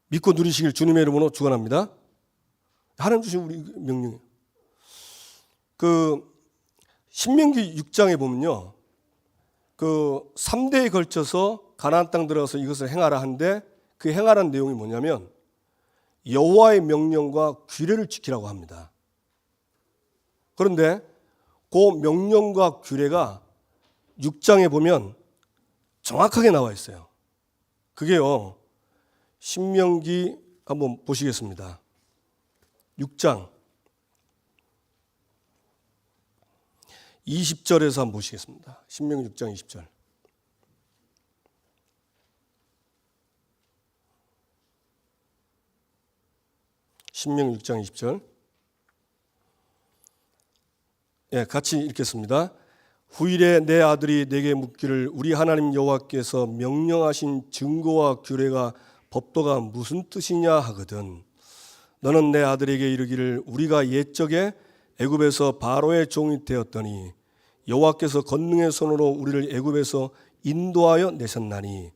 믿고 누리시길 주님의 이름으로 축원합니다. 하나님 주신 우리 명령이에요. 그 신명기 6장에 보면요. 그 3대에 걸쳐서 가나안 땅 들어가서 이것을 행하라 하는데 그 행하라는 내용이 뭐냐면 여호와의 명령과 규례를 지키라고 합니다. 그런데 그 명령과 규례가 6장에 보면 정확하게 나와 있어요. 그게요, 신명기 한번 보시겠습니다. 6장 20절에서 한번 보시겠습니다. 신명기 6장 20절. 신명기 6장 20절. 예, 같이 읽겠습니다. 후일에 내 아들이 내게 묻기를 우리 하나님 여호와께서 명령하신 증거와 규례가 법도가 무슨 뜻이냐 하거든. 너는 내 아들에게 이르기를 우리가 옛적에 애굽에서 바로의 종이 되었더니 여호와께서 권능의 손으로 우리를 애굽에서 인도하여 내셨나니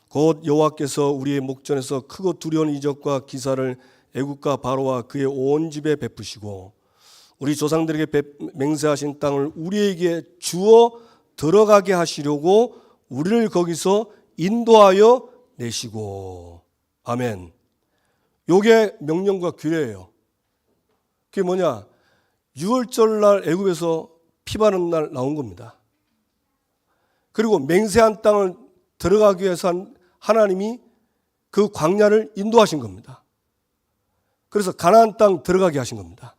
곧 여호와께서 우리의 목전에서 크고 두려운 이적과 기사를 애굽과 바로와 그의 온 집에 베푸시고 우리 조상들에게 맹세하신 땅을 우리에게 주어 들어가게 하시려고 우리를 거기서 인도하여 내시고. 아멘. 요게 명령과 규례예요. 그게 뭐냐? 6월절 날 애굽에서 피바는 날 나온 겁니다. 그리고 맹세한 땅을 들어가기 위해서 하나님이 그 광야를 인도하신 겁니다. 그래서 가나안 땅 들어가게 하신 겁니다.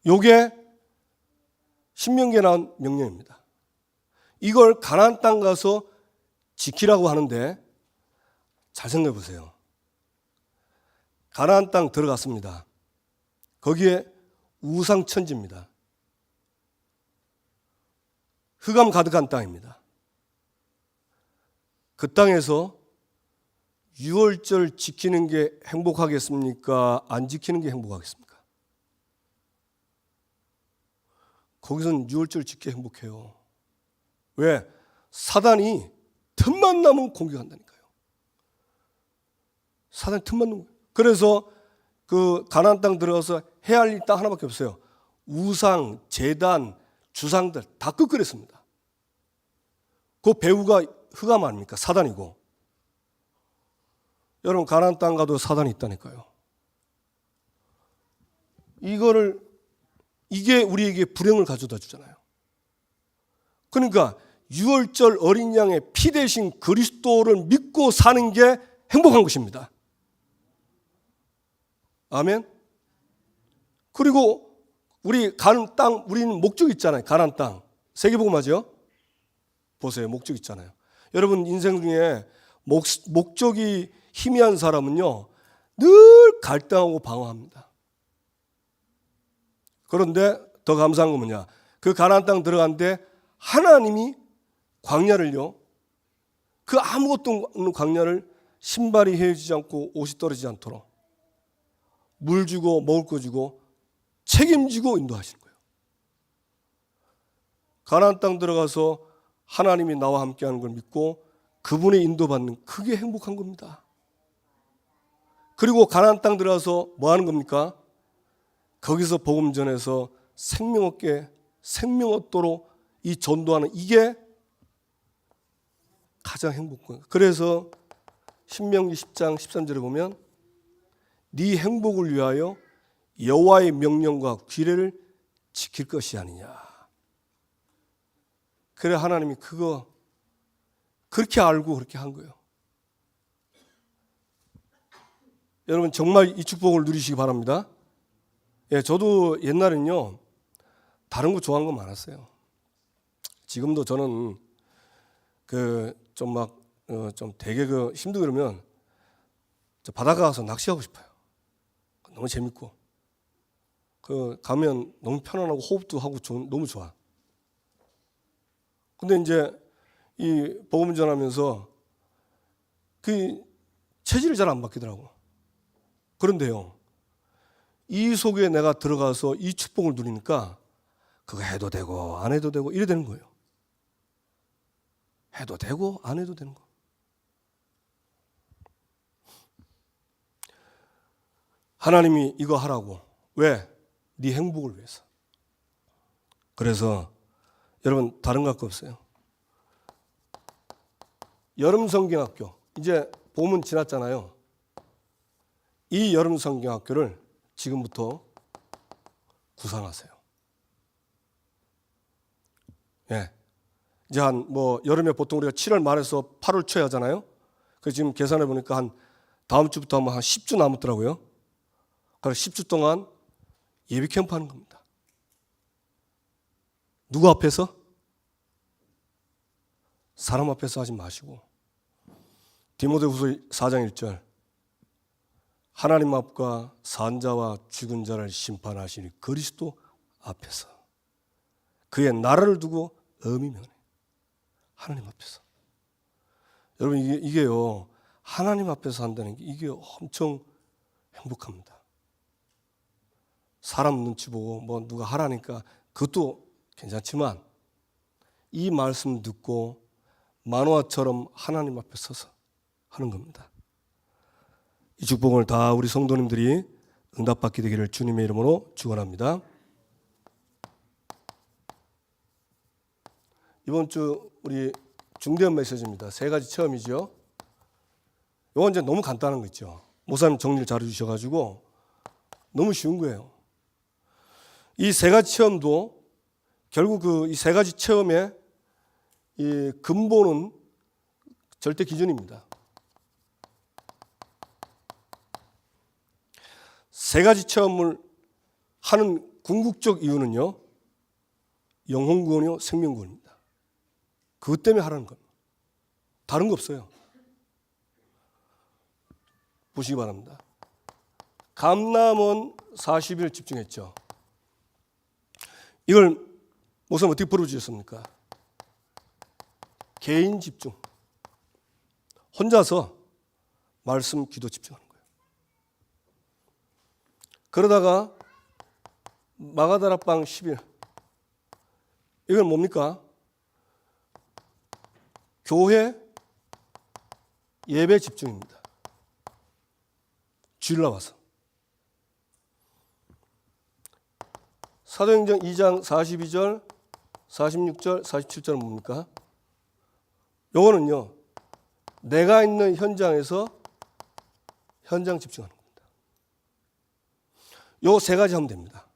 요게 신명기에 나온 명령입니다. 이걸 가나안 땅 가서 지키라고 하는데 잘 생각해 보세요. 가나안 땅 들어갔습니다. 거기에 우상천지입니다. 흑암 가득한 땅입니다. 그 땅에서 유월절 지키는 게 행복하겠습니까? 안 지키는 게 행복하겠습니까? 거기서는 유월절 지키기 행복해요. 왜? 사단이 틈만 나면 공격한다니까요. 사단이 틈만 나면. 그래서 그 가나안 땅 들어가서 해야 할 일 딱 하나밖에 없어요. 우상, 제단, 주상들 다 끄끄렸습니다. 그 배후가 흑암 아닙니까? 사단이고. 여러분 가나안 땅 가도 사단이 있다니까요. 이게 우리에게 불행을 가져다 주잖아요. 그러니까 유월절 어린 양의 피 대신 그리스도를 믿고 사는 게 행복한 것입니다. 아멘. 그리고 우리 가는 땅, 우리는 목적 있잖아요. 가나안 땅. 세계복음화죠. 보세요. 목적 있잖아요. 여러분 인생 중에 목적이 희미한 사람은요, 늘 갈등하고 방황합니다. 그런데 더 감사한 건 뭐냐? 그 가나안 땅 들어갔는데 하나님이 광야를요, 그 아무것도 없는 광야를 신발이 헤어지지 않고 옷이 떨어지지 않도록 물 주고 먹을 거 주고 책임지고 인도하시는 거예요. 가나안 땅 들어가서 하나님이 나와 함께하는 걸 믿고 그분의 인도받는, 그게 행복한 겁니다. 그리고 가나안 땅 들어가서 뭐 하는 겁니까? 거기서 복음 전해서 생명 얻게, 생명 얻도록 이 전도하는, 이게 가장 행복한. 그래서 신명기 10장 13절에 보면 네 행복을 위하여 여호와의 명령과 규례를 지킬 것이 아니냐. 그래 하나님이 그거 그렇게 알고 그렇게 한 거예요. 여러분 정말 이 축복을 누리시기 바랍니다. 예, 저도 옛날엔요 다른 거 좋아하는 거 많았어요. 지금도 저는 좀 되게 힘들고 그러면 저 바닷가 가서 낚시하고 싶어요. 너무 재밌고 가면 너무 편안하고 호흡도 하고 너무 좋아. 근데 이제 이 복음 전하면서 그 체질이 잘 안 바뀌더라고. 그런데요, 이 속에 내가 들어가서 이 축복을 누리니까 그거 해도 되고 안 해도 되고 이래 되는 거예요. 해도 되고 안 해도 되는 거. 하나님이 이거 하라고. 왜? 네 행복을 위해서. 그래서 여러분 다른 거 할 거 없어요. 여름 성경학교 이제 봄은 지났잖아요. 이 여름 성경학교를 지금부터 구상하세요. 예. 이제 여름에 보통 우리가 7월 말에서 8월 초에 하잖아요. 그래서 지금 계산해 보니까 다음 주부터 한 10주 남았더라고요. 그래서 10주 동안 예비 캠프 하는 겁니다. 누구 앞에서? 사람 앞에서 하지 마시고 디모데후서 4장 1절 하나님 앞과 산자와 죽은 자를 심판하시니 그리스도 앞에서 그의 나라를 두고 의미면해. 하나님 앞에서. 여러분 이게요 하나님 앞에서 한다는 게 이게 엄청 행복합니다. 사람 눈치 보고 누가 하라니까 그것도 괜찮지만 이 말씀 듣고 만화처럼 하나님 앞에 서서 하는 겁니다. 이 축복을 다 우리 성도님들이 응답받게 되기를 주님의 이름으로 축원합니다. 이번 주 우리 중대한 메시지입니다. 3가지 체험이죠. 이건 이제 너무 간단한 거 있죠. 목사님 정리를 잘 해주셔가지고 너무 쉬운 거예요. 이 3가지 체험도 결국 이 3가지 체험의 이 근본은 절대 기준입니다. 3가지 체험을 하는 궁극적 이유는요, 영혼구원이요, 생명구원입니다. 그것 때문에 하라는 겁니다. 다른 거 없어요. 보시기 바랍니다. 감람원 40일 집중했죠. 이걸 목사님 어떻게 풀어주셨습니까? 개인 집중. 혼자서 말씀, 기도 집중하는 거예요. 그러다가 마가다락방 10일. 이건 뭡니까? 교회 예배 집중입니다. 주일 나와서. 사도행전 2장 42절, 46절, 47절은 뭡니까? 요거는요, 내가 있는 현장에서 현장 집중하는 겁니다. 요 3가지 하면 됩니다.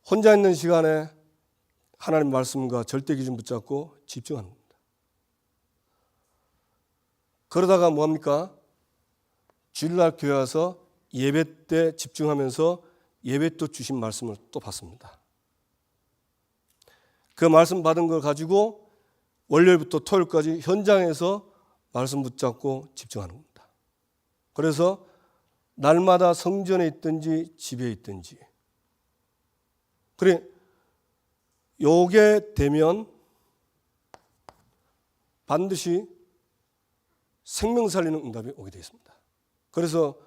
혼자 있는 시간에 하나님 말씀과 절대 기준 붙잡고 집중하는 겁니다. 그러다가 뭐합니까? 주일날 교회 와서 예배 때 집중하면서 예배 또 주신 말씀을 또 받습니다. 그 말씀 받은 걸 가지고 월요일부터 토요일까지 현장에서 말씀 붙잡고 집중하는 겁니다. 그래서 날마다 성전에 있든지 집에 있든지. 그래, 요게 되면 반드시 생명 살리는 응답이 오게 되어 있습니다. 그래서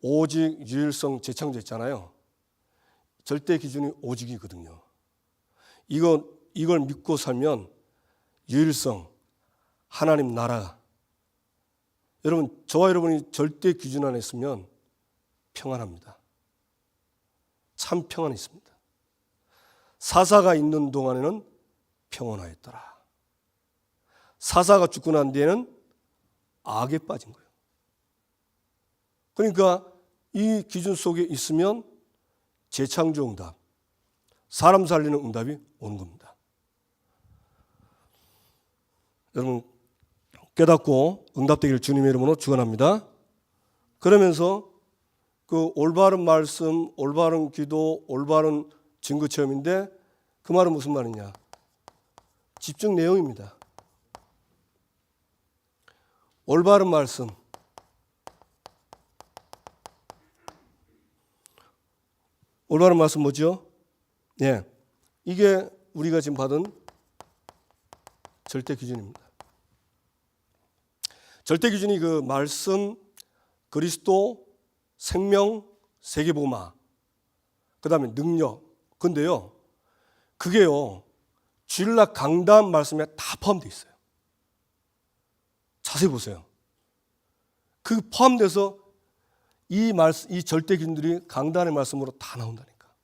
오직 유일성 재창조했잖아요. 절대 기준이 오직이거든요. 이걸 믿고 살면 유일성, 하나님 나라. 여러분, 저와 여러분이 절대 기준 안에 있으면 평안합니다. 참 평안이 있습니다. 사사가 있는 동안에는 평온하였더라. 사사가 죽고 난 뒤에는 악에 빠진 거예요. 그러니까 이 기준 속에 있으면 재창조 응답, 사람 살리는 응답이 오는 겁니다. 여러분 깨닫고 응답되기를 주님의 이름으로 축원합니다. 그러면서 그 올바른 말씀, 올바른 기도, 올바른 증거 체험인데 그 말은 무슨 말이냐? 집중 내용입니다. 올바른 말씀. 올바른 말씀 뭐죠? 예. 이게 우리가 지금 받은 절대 기준입니다. 절대 기준이 그 말씀, 그리스도, 생명, 세계복음화, 그 다음에 능력. 근데요, 그게요, 주일날 강단 말씀에 다 포함되어 있어요. 자세히 보세요. 그 포함돼서 이 절대 기준들이 강단의 말씀으로 다 나온다니까.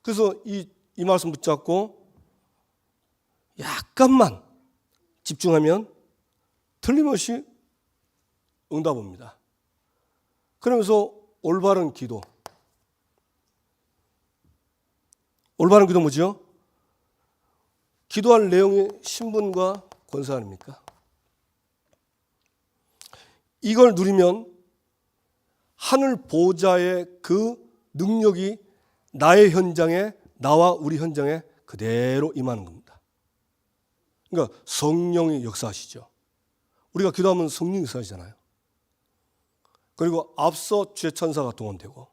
그래서 이 말씀 붙잡고 약간만 집중하면 틀림없이 응답합니다. 그러면서 올바른 기도. 올바른 기도 뭐죠? 기도할 내용이 신분과 권세 아닙니까? 이걸 누리면 하늘 보좌의 그 능력이 나의 현장에, 나와 우리 현장에 그대로 임하는 겁니다. 그러니까 성령이 역사하시죠. 우리가 기도하면 성령이 역사하시잖아요. 그리고 앞서 주의 천사가 동원되고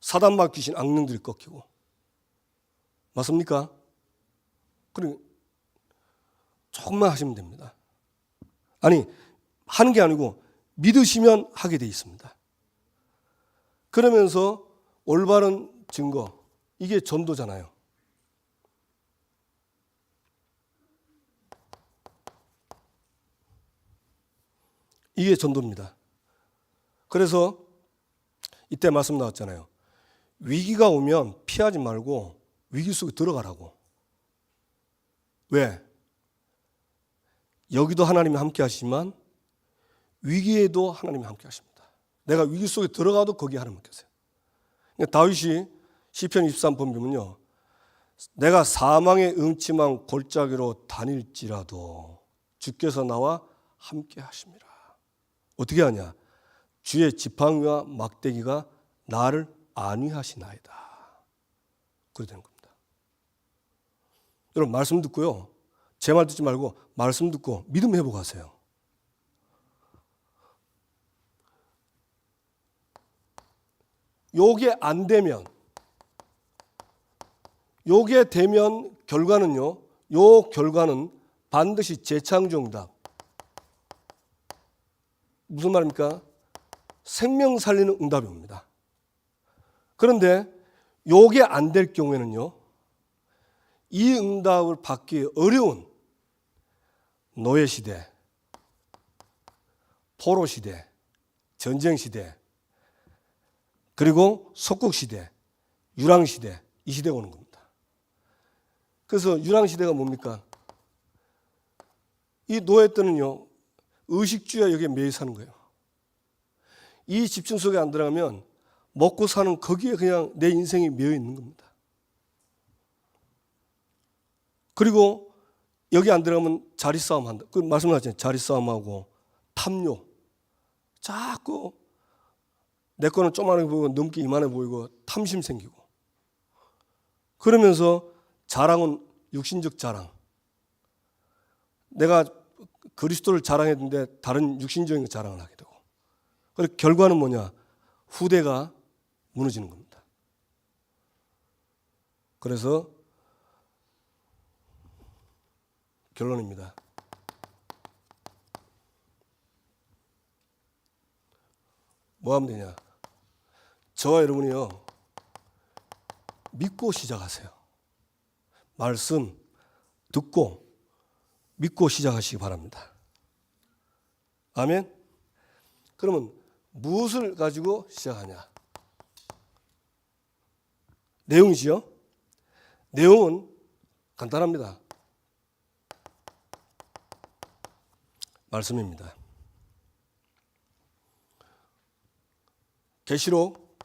사단과 귀신 악령들이 꺾이고, 맞습니까? 그리고 조금만 하시면 됩니다. 아니, 하는 게 아니고 믿으시면 하게 돼 있습니다. 그러면서 올바른 증거, 이게 전도잖아요. 이게 전도입니다. 그래서 이때 말씀 나왔잖아요. 위기가 오면 피하지 말고 위기 속에 들어가라고. 왜? 여기도 하나님이 함께 하시지만 위기에도 하나님이 함께 하십니다. 내가 위기 속에 들어가도 거기에 하나님 함께 하세요. 그러니까 다윗이 시편 23편 보면요, 내가 사망의 음침한 골짜기로 다닐지라도 주께서 나와 함께 하심이라. 어떻게 하냐? 주의 지팡이와 막대기가 나를 안위하시나이다. 그렇게 되는 겁니다. 여러분, 말씀 듣고요, 제 말 듣지 말고 말씀 듣고 믿음 회복하세요. 요게 안 되면, 요게 되면 결과는요, 요 결과는 반드시 재창조응답. 무슨 말입니까? 생명 살리는 응답이 옵니다. 그런데 요게 안 될 경우에는요, 이 응답을 받기 어려운 노예 시대, 포로 시대, 전쟁 시대, 그리고 속국 시대, 유랑 시대, 이 시대가 오는 겁니다. 그래서 유랑 시대가 뭡니까? 이 노예 때는요, 의식주의와 여기에 매여 사는 거예요. 이 집중 속에 안 들어가면 먹고 사는 거기에 그냥 내 인생이 매여 있는 겁니다. 그리고 여기 안 들어가면 자리싸움 한다. 그 말씀하셨잖아요. 자리싸움하고 탐욕. 자꾸 내 거는 조그만해 보이고 넘기 이만해 보이고 탐심 생기고. 그러면서 자랑은 육신적 자랑. 내가 그리스도를 자랑했는데 다른 육신적인 자랑을 하게 되고. 그리고 결과는 뭐냐? 후대가 무너지는 겁니다. 그래서 결론입니다. 뭐 하면 되냐? 저와 여러분이요, 믿고 시작하세요. 말씀 듣고 믿고 시작하시기 바랍니다. 아멘? 그러면 무엇을 가지고 시작하냐? 내용이지요? 내용은 간단합니다. 말씀입니다. 계시록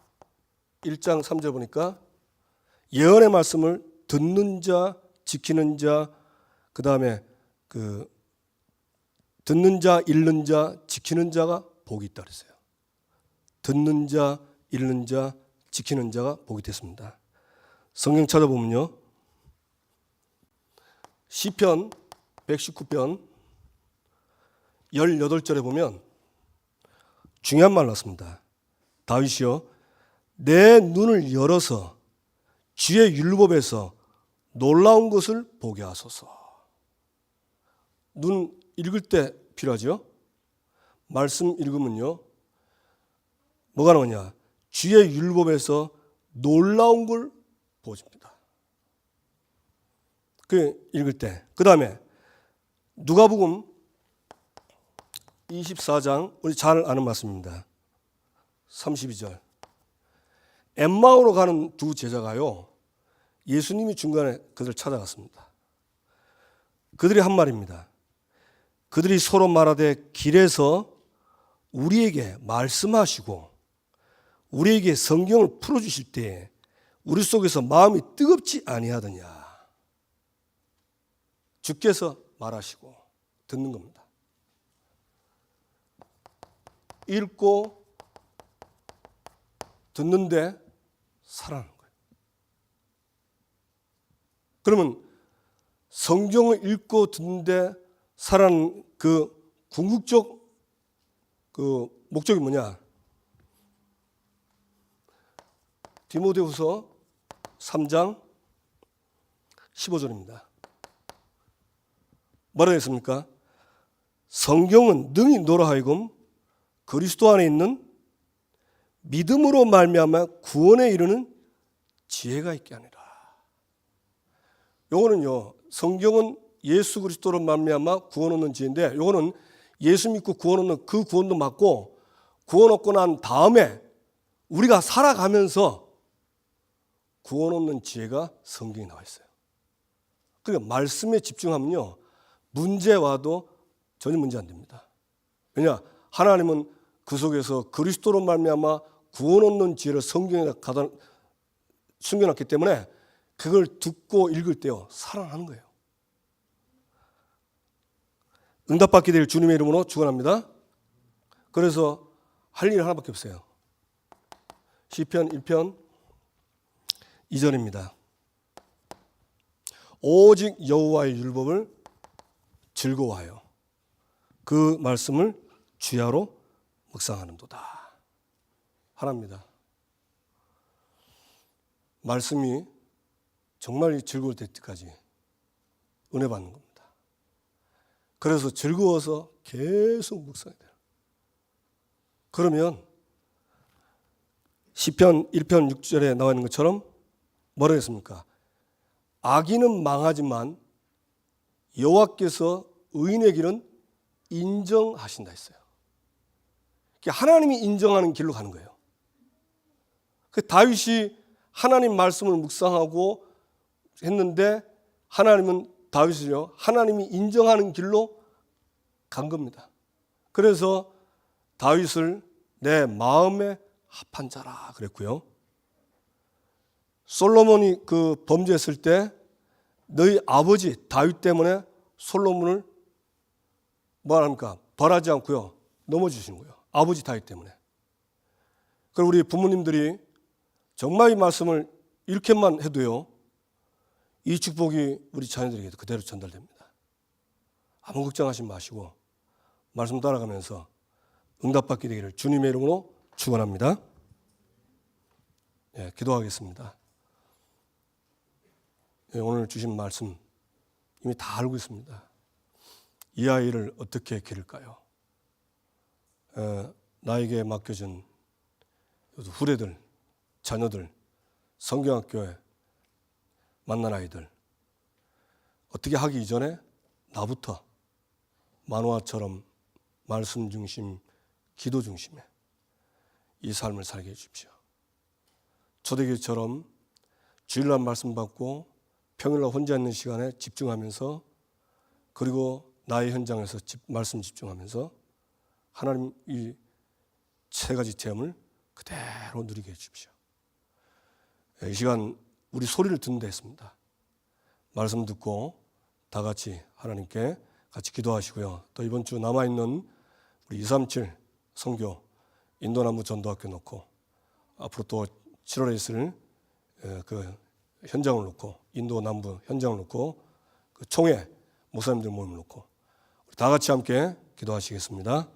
1장 3절 보니까 예언의 말씀을 듣는 자, 지키는 자, 그 다음에 듣는 자, 읽는 자, 지키는 자가 복이 있다 그랬어요. 듣는 자, 읽는 자, 지키는 자가 복이 됐습니다. 성경 찾아보면요, 시편 119편 18절에 보면 중요한 말 나왔습니다. 다윗이요, 내 눈을 열어서 주의 율법에서 놀라운 것을 보게 하소서. 눈 읽을 때 필요하죠. 말씀 읽으면요, 뭐가 나오냐? 주의 율법에서 놀라운 걸 보십니다. 그 읽을 때. 그 다음에 누가복음 24장, 우리 잘 아는 말씀입니다. 32절. 엠마오로 가는 두 제자가요, 예수님이 중간에 그들을 찾아갔습니다. 그들이 한 말입니다. 그들이 서로 말하되 길에서 우리에게 말씀하시고 우리에게 성경을 풀어주실 때 우리 속에서 마음이 뜨겁지 아니하더냐. 주께서 말하시고 듣는 겁니다. 읽고 듣는데 살아나는 거예요. 그러면 성경을 읽고 듣는데 살아나는 그 궁극적 그 목적이 뭐냐? 디모데후서 3장 15절입니다. 뭐라 했습니까? 성경은 능히 너로 하여금 그리스도 안에 있는 믿음으로 말미암아 구원에 이르는 지혜가 있게 하니라. 요거는요, 성경은 예수 그리스도로 말미암아 구원 얻는 지혜인데, 요거는 예수 믿고 구원 얻는 그 구원도 맞고, 구원 얻고 난 다음에 우리가 살아가면서 구원 얻는 지혜가 성경에 나와 있어요. 그러니까 말씀에 집중하면요, 문제 와도 전혀 문제 안 됩니다. 왜냐? 하나님은 그 속에서 그리스도로 말미암아 구원 얻는 지혜를 성경에 숨겨놨기 때문에 그걸 듣고 읽을 때요, 살아나는 거예요. 응답받게 될 주님의 이름으로 축원합니다. 그래서 할 일 하나밖에 없어요. 시편 1편 2절입니다. 오직 여호와의 율법을 즐거워하여 그 말씀을 주야로 묵상하는도다. 하나입니다. 말씀이 정말 즐거울 때까지 은혜 받는 겁니다. 그래서 즐거워서 계속 묵상해야 돼요. 그러면 시편 1편 6절에 나와 있는 것처럼 뭐라 했습니까? 악인은 망하지만 여호와께서 의인의 길은 인정하신다 했어요. 하나님이 인정하는 길로 가는 거예요. 그 다윗이 하나님 말씀을 묵상하고 했는데 하나님은 다윗을요, 하나님이 인정하는 길로 간 겁니다. 그래서 다윗을 내 마음에 합한 자라 그랬고요. 솔로몬이 그 범죄했을 때 너희 아버지 다윗 때문에 솔로몬을 뭐합니까? 벌하지 않고요, 넘어주시는 거예요. 아버지 다윗 때문에. 그리고 우리 부모님들이 정말 이 말씀을 이렇게만 해도요, 이 축복이 우리 자녀들에게도 그대로 전달됩니다. 아무 걱정하지 마시고 말씀 따라가면서 응답받게 되기를 주님의 이름으로 축원합니다. 예, 기도하겠습니다. 예, 오늘 주신 말씀 이미 다 알고 있습니다. 이 아이를 어떻게 기를까요? 나에게 맡겨진 후대들, 자녀들, 성경학교에 만난 아이들 어떻게 하기 이전에 나부터 만화처럼 말씀 중심, 기도 중심에 이 삶을 살게 해주십시오. 초대교회처럼 주일날 말씀 받고 평일날 혼자 있는 시간에 집중하면서, 그리고 나의 현장에서 말씀 집중하면서 하나님 이 세 가지 체험을 그대로 누리게 해주십시오. 이 시간 우리 소리를 듣는 데 있습니다. 말씀 듣고 다 같이 하나님께 같이 기도하시고요. 또 이번 주 남아있는 우리 237 선교 인도남부 전도학교 놓고, 앞으로 또 7월에 있을 그 현장을 놓고, 인도 남부 현장을 놓고, 그 총회 목사님들 모임을 놓고 우리 다 같이 함께 기도하시겠습니다.